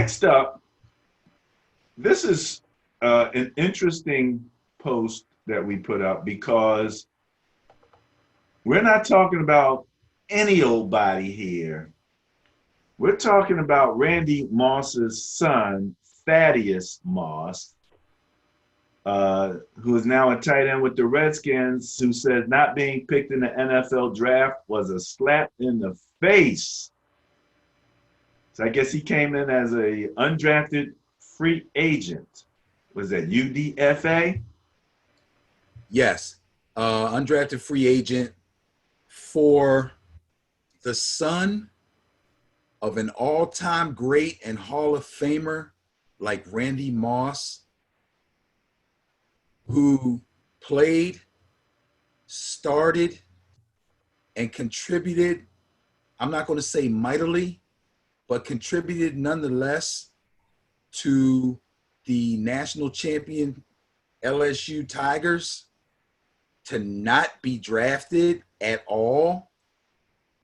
Next up, this is an interesting post that we put up because we're not talking about any old body here. We're talking about Randy Moss's son, Thaddius Moss, who is now a tight end with the Redskins, who says not being picked in the NFL draft was a slap in the face. So I guess he came in as a undrafted free agent. Was that UDFA? Yes, undrafted free agent for the son of an all-time great and Hall of Famer like Randy Moss, who played, started, and contributed. I'm not going to say mightily, but contributed nonetheless to the national champion LSU Tigers to not be drafted at all,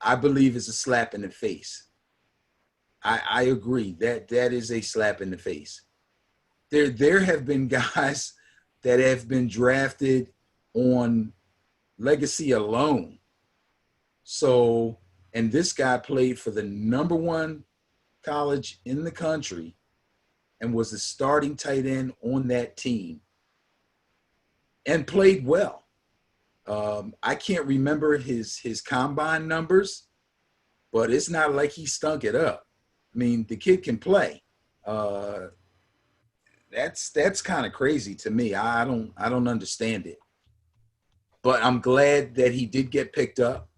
I believe is a slap in the face. I agree that is a slap in the face. There have been guys that have been drafted on legacy alone. So, and this guy played for the number one college in the country and was the starting tight end on that team and played well. I can't remember his combine numbers, but it's not like he stunk it up. I mean, the kid can play. That's kind of crazy to me. I don't understand it. But I'm glad that he did get picked up,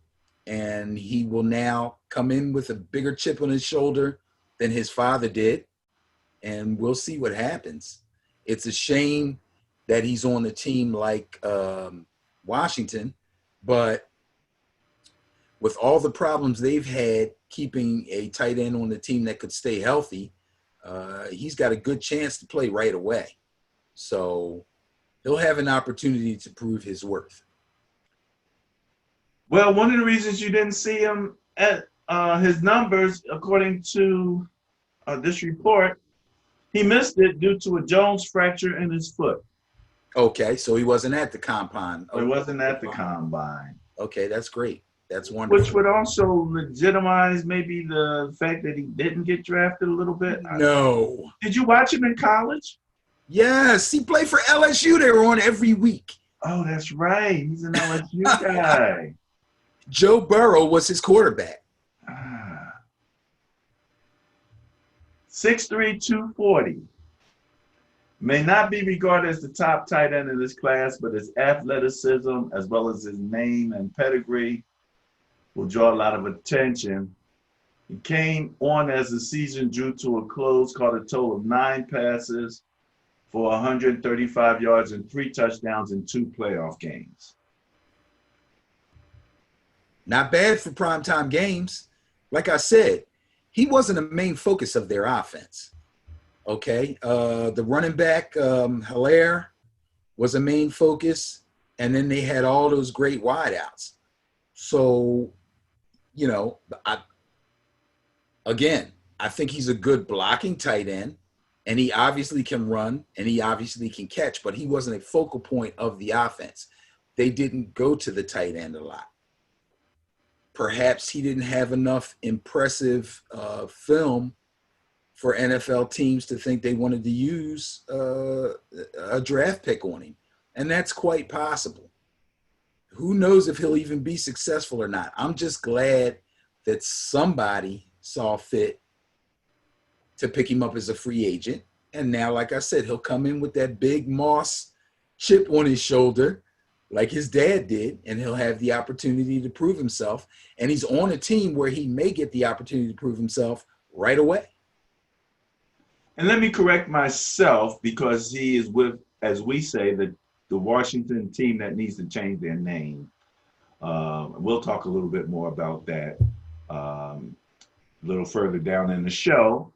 and he will now come in with a bigger chip on his shoulder than his father did, and we'll see what happens. It's a shame that he's on a team like Washington, but with all the problems they've had keeping a tight end on the team that could stay healthy, he's got a good chance to play right away. So he'll have an opportunity to prove his worth. Well, one of the reasons you didn't see him at his numbers, according to this report, he missed it due to a Jones fracture in his foot. Okay, so he wasn't at the combine. He wasn't at the combine. Okay, that's great. That's wonderful. Which would also legitimize maybe the fact that he didn't get drafted a little bit. No. Did you watch him in college? Yes, he played for LSU. They were on every week. Oh, that's right. He's an LSU guy. Joe Burrow was his quarterback. 6'3", 240. May not be regarded as the top tight end in this class, but his athleticism, as well as his name and pedigree, will draw a lot of attention. He came on as the season drew to a close, caught a total of 9 passes for 135 yards and 3 touchdowns in 2 playoff games. Not bad for primetime games. Like I said, he wasn't a main focus of their offense. Okay, the running back, Hilaire, was a main focus, and then they had all those great wideouts. So, you know, I think he's a good blocking tight end, and he obviously can run, and he obviously can catch, but he wasn't a focal point of the offense. They didn't go to the tight end a lot. Perhaps he didn't have enough impressive film for NFL teams to think they wanted to use a draft pick on him. And that's quite possible. Who knows if he'll even be successful or not. I'm just glad that somebody saw fit to pick him up as a free agent. And now, like I said, he'll come in with that big Moss chip on his shoulder like his dad did, and he'll have the opportunity to prove himself. And he's on a team where he may get the opportunity to prove himself right away. And let me correct myself, because he is with, as we say, the Washington team that needs to change their name. We'll talk a little bit more about that a little further down in the show.